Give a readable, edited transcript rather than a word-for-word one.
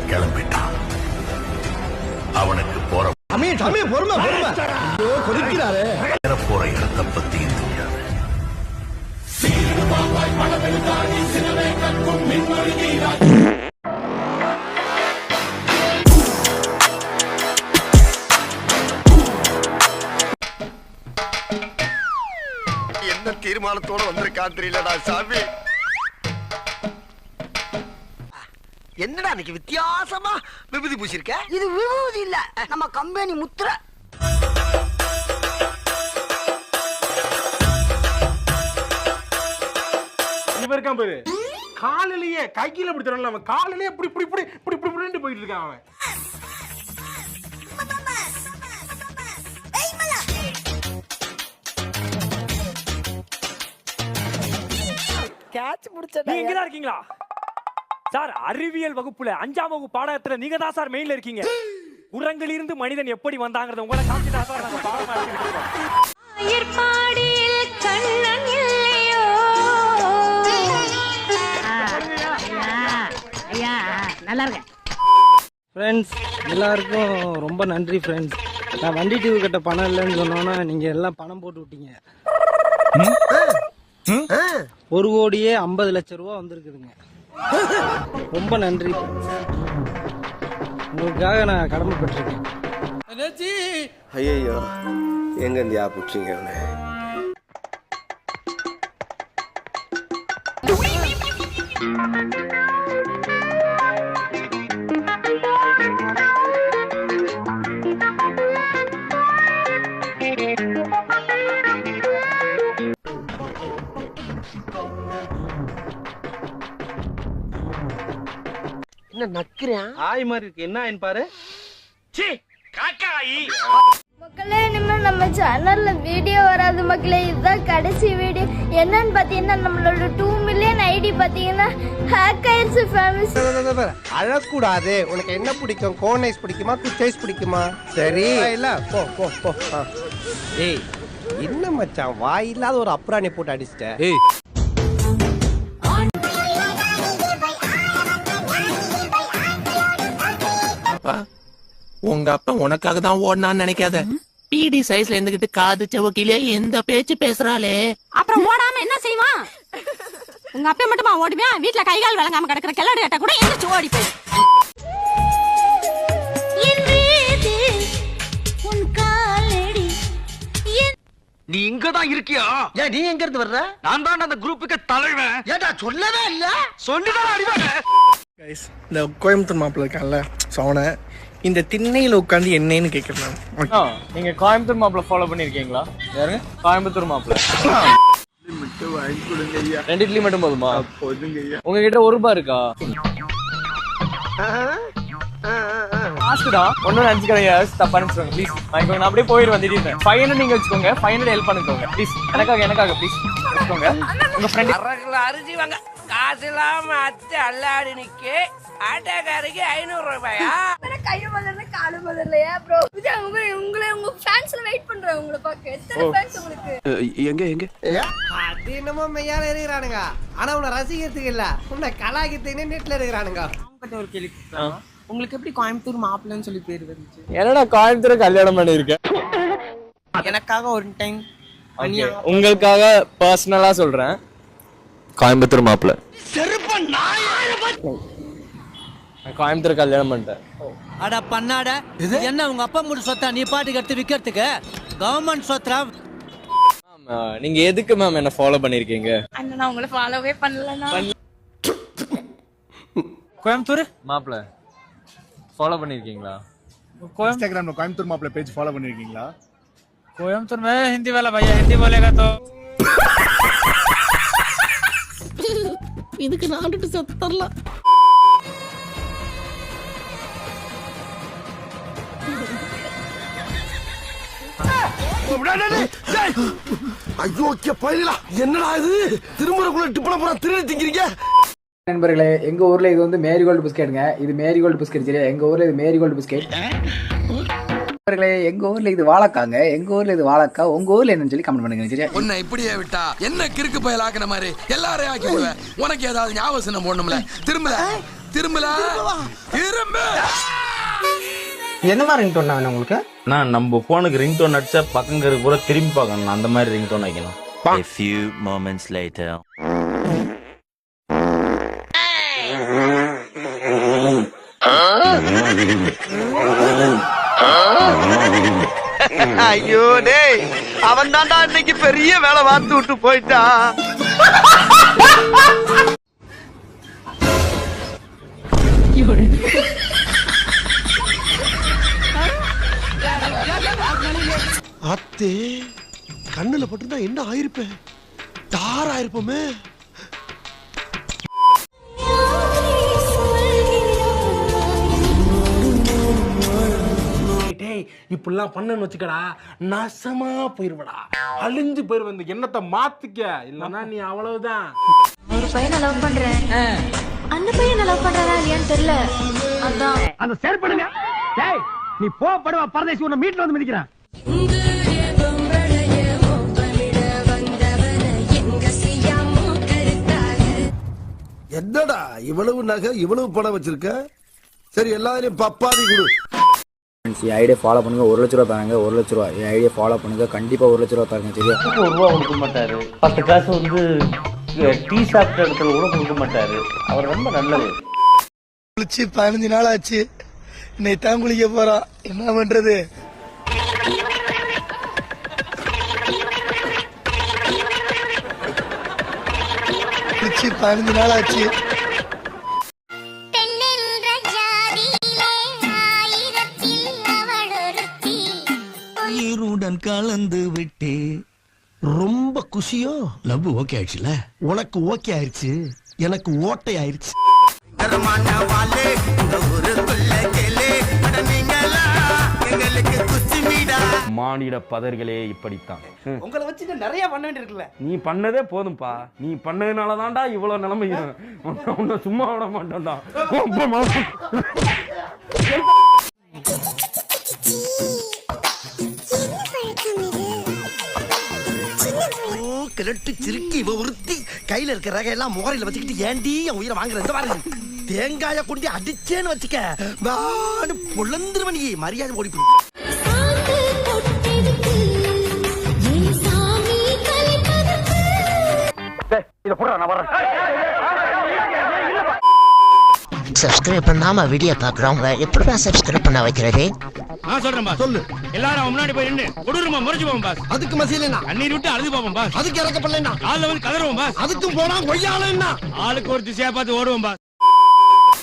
கிளம்பிட்டான். அவனுக்கு போற போற இடத்தை பத்தியும் தெரியாது. என்ன தீர்மானத்தோட வந்திருக்கான் தெரியலடா சாமி. என்னடா இன்னைக்கு வித்தியாசமா விபூதி பூசிருக்க? இது விபூதி இல்ல, நம்ம கம்பெனி முத்திரை. இருக்கான் பாரு, காலிலேயே கையில இப்படி தரல, அவன் காலிலேயே இப்படி இப்படி இப்படி இப்படி இப்படி இப்படி போயிட்டு இருக்கான் அவன். கேட்ச் புடிச்சடா. நீங்க தான் இருக்கீங்களா சார்? அறிவியல் வகுப்புல 5ஆம் வகுப்பு பாடத்துல நீங்க தான் சார் மெயின்ல இருக்கீங்க. குரங்கிலிருந்து மனிதன் எப்படி வந்தாங்கறத உங்களை காமிச்சா சார் நாங்க பாடமா எடுத்துக்கிட்டோம். அயர்பாடியில் கண்ணன் இல்லையோ. ஐயா நல்லா இருக்க ஃப்ரெண்ட்ஸ். எல்லாருக்கும் ரொம்ப நன்றி ஃப்ரெண்ட்ஸ். நான் வண்டி டிவி கட்ட பணம் இல்லைன்னு சொன்னோன்னா நீங்கள் எல்லாம் பணம் போட்டு விட்டீங்க. 1,50,00,000 ரூபா வந்திருக்குதுங்க. ரொம்ப நன்றி. உங்களுக்காக நான் கடமைப்பட்டிருக்கேன். ஐயோ எங்க இந்தியா புடிச்சிங்க அவனை. என்ன நக்குறேன்? ஆய் மாதிரி இருக்கு. என்ன ஆயின்னு பாரு. மக்களே, இனிமேல் நம்ம சேனல்ல வீடியோ வராது மக்களே. இதுதான் கடைசி வீடியோ. என்னன்னு பாத்தீங்கன்னா நம்மளோட 2 மில்லியன் ஐடி பாத்தீங்கன்னா ஹேக் ஆயிடுச்சு ஃபேமஸ். அழக்கூடாது. உனக்கு என்ன பிடிக்கும்? கோன் ஐஸ் பிடிக்குமா, குச் ஐஸ் பிடிக்குமா? சரி இல்ல போ போ போ. ஏய் என்ன மச்சான் வாய் இல்லாத ஒரு அப்ராணி போட்டு அடிச்சிட்ட. ஏய் உங்க அப்பா உனக்காக தான் ஓடனான்னு நினைக்காத. பிடி சைஸ்ல இருந்துகிட்டு காது செவக்கிலே எந்த பேச்சு பேசுறாளே. அப்புறம் ஓடாம என்ன செய்வான்? உங்க அப்பா மட்டுமா ஓடுவேன்? வீட்டுல கை கால் விளங்காம கிடக்குற கிளடி கட்ட கூட எந்திரிச்சு ஓடி போய். நீ இங்கதான் இருக்கியா? ஏன் நீ எங்க இருந்து வர்ற? நான் தான் அந்த குரூப்புக்கு தலைவன். ஏடா சொல்லவே இல்ல. சொல்லிதான் அடிவாங்க. கைஸ், இந்த கோயம்புத்தூர் மாப்பிள்ள இருக்கான்ல, ஸோ அவனை இந்த திண்ணையில உட்காந்து என்னன்னு கேட்கறேன். நீங்க கோயம்புத்தூர் மாப்பிள்ள ஃபாலோ பண்ணிருக்கீங்களா? யாருங்க கோயம்புத்தூர் மாப்பிள்ள? மட்டும் வாங்கி கொடுங்க ஐயா. 2 இட்லி மட்டும் போதுமா? போதுங்க ஐயா. உங்ககிட்ட ₹1 இருக்கா? காசுடா. ஒன்னும் நினைச்சுக்காதீங்க, தப்பா நினைச்சுக்கோங்க ப்ளீஸ். வாங்கிக்கோங்க. நான் அப்படியே போயிட்டு வந்துட்டு 500 நீங்க வச்சுக்கோங்க. 500 ஹெல்ப் பண்ணிக்கோங்க ப்ளீஸ். எனக்காக ப்ளீஸ் வச்சுக்கோங்க. உங்க ஃப்ரெண்ட் அரிசி வாங்க காசு இல்லாம அத்தை அல்லாடி நிக்க ஆட்டோக்காரருக்கு 500 ரூபாயா? கைய முதல்ல காலு முதல்லையா ப்ரோ? உங்களை உங்க ஃபேன்ஸ்ல வெயிட் பண்றேன் உங்களை பார்க்க. எத்தனை ஃபேன்ஸ் உங்களுக்கு? எங்க அது என்னமோ மெய்யால இருக்கிறானுங்க. ஆனா உன்னை ரசிக்கிறதுக்கு இல்ல, உன்னை கலாய்க்கிறதுக்கு நெட்ல இருக்கிறானுங்க. ஒரு கேள்வி. உங்களுக்கு எப்படி கோயம்புத்தூர் மாப்பிள்ளைன்னு சொல்லி பேர் வந்துச்சு? என்னடா கோயம்புத்தூர் கல்யாணம் பண்ணிருக்கேன். எனக்காக ஒரு டைம் உங்களுக்காக பர்சனலா சொல்றேன். கோயம்புத்தூர் மாப்பிள்ள கோயம்புத்தூர் கல்யாணம் பண்ணிட்டேன். அட பண்ணாட, என்ன உங்க அப்பா மூடு சொத்தா நீ பாட்டுக்கு எடுத்து விக்கிறதுக்கு? கவர்மெண்ட் சொத்தா. நீங்க எதுக்கு மேம் என்ன ஃபாலோ பண்ணிருக்கீங்க? அண்ணா நான் உங்களை ஃபாலோவே பண்ணலனா. கோயம்புத்தூர் மாப்பிள்ள ஃபாலோ பண்ணிருக்கீங்களா? இன்स्टाग्राम में கோயம்புத்தூர் மாப்பிள்ள பேஜ் ஃபாலோ பண்ணிருக்கீங்களா? कोयम्बतूर में हिंदी वाला भैया हिंदी बोलेगा तो இதுக்கு நாட்டுட்டு செத்துறலாம். ஐயோ பயிலா என்னடா இது? திருமுறைக்குள்ள டிப்பன பூரா திருடி திங்கிறீங்க. நண்பர்களே, எங்க ஊர்ல இது வந்து மேரிகோல்டு பிஸ்கெட்டுங்க. இது மேரிகோல்டு பிஸ்கெட் சரியா? எங்க ஊர்ல இது மேரிகோல்டு பிஸ்கெட். எங்க ஊர்ல இது வாழைக்காங்க, எங்க ஊர்ல இது வாழைக்கா, உங்க ஊர்ல என்னன்னு சொல்லி கமெண்ட் பண்ணுங்க. சரியா? உன்னை இப்படியே விட்டா என்ன கிறுக்கு பயல் ஆக்குன மாதிரி எல்லாரையும் ஆக்கி விடுவேன். உனக்கு ஏதாவது ஞாபகம் போடணும்ல. திரும்பல என்ன மாதிரி ரிங்டோன் வேணும் உங்களுக்கு? நான் நம்ம போனுக்கு ரிங்டோன் அடிச்சா பக்கங்கிறது பூரா திரும்பி பார்க்கணும். அந்த மாதிரி ரிங்டோன் வைக்கணும். A few moments later. ஐயோ டேய், அவன் தான்டா இன்னைக்கு பெரிய வேலை பார்த்து விட்டு போயிட்டான். அத்தே கண்ணுல பட்டிருந்தா என்ன ஆயிருப்பேன்? டார் ஆயிருப்போமே. டேய் இப்படிலாம் பண்ணன்னு வச்சுக்கடா, நாசமா போயிருவடா, அழிஞ்சு போயிருவ. இந்த எண்ணத்தை மாத்திக்க, இல்லன்னா நீ அவ்வளவுதான். ஒரு பையனை லவ் பண்றேன், அந்த பையனை லவ் பண்றாரா இல்லையான்னு தெரியல. அதான் அந்த செயற்படுங்க. டேய் நீ போடுவா பரதேசி, உன்னை மீட்ல வந்து மிதிக்கிறான். என்னடா இவ்வளவு நகை இவ்வளவு பணம் வச்சிருக்க? சரி எல்லாரையும் பப்பாதி கொடு. என் ஐடியா ஃபாலோ பண்ணுங்க. 1 லட்ச ரூபா தராங்க. 1 லட்ச ரூபா என் ஐடியா ஃபாலோ பண்ணுங்க. கண்டிப்பா 1 லட்ச ரூபா தராங்க. சரியா? 1 ரூபா கொடுக்க மாட்டாரு. 10 காசு வந்து டீ சாப்பிட்ட இடத்துல கூட கொடுக்க மாட்டாரு. அவர் ரொம்ப நல்லது. 15 நாள் ஆச்சு, இன்னைக்கு தான் குளிக்க போறான். என்ன பண்றது? குளிச்சு 15 நாள் ஆச்சு. ஈருடன் கலந்து விட்டு ரொம்ப குஷியோ? லவ் ஓகே ஆயிடுச்சுல? உனக்கு ஓகே ஆயிடுச்சு, எனக்கு ஓட்டை ஆயிடுச்சு. மானிட பதர்களே இப்படித்தான். உங்களை வச்சு நிறைய பண்ண வேண்டியிருக்குல்ல. நீ பண்ணதே போதும்பா. நீ பண்ணதுனால தான்டா இவ்வளவு நிலைமை. உன்னை சும்மா விட மாட்டேன்டா. கிழட்டு சிரிக்கி இவ உறுத்தி கையில இருக்கிற ரகை எல்லாம் முகரையில வச்சுக்கிட்டு ஏண்டி என் உயிரை வாங்குறது பாருங்க. தேங்காய கொண்டு அடிச்சேன்னு வச்சுக்க வான்னு பொழந்துருவன். நீ மரியாதை ஓடி போய் சப்ஸ்கிரைப் பண்ணாம வீடியோ பாக்குறவங்க எப்படிடா சப்ஸ்கிரைப் பண்ண வைக்கிறது? நான் சொல்றேன் பாஸ். சொல்லு. எல்லாரும் முன்னாடி போய் நின்னு கொடூரமா முறைச்சு போவோம் பாஸ். அதுக்கு மசியலனா கண்ணீர் விட்டு அழுது போவோம் பாஸ். அதுக்கு இறக்கப்படலனா கால்ல வந்து கதறுவோம் பாஸ். அதுக்கும் போனா கொய்யாலன்னா ஆளுக்கு ஒரு திசையா பார்த்து ஓடுவோம் பாஸ்.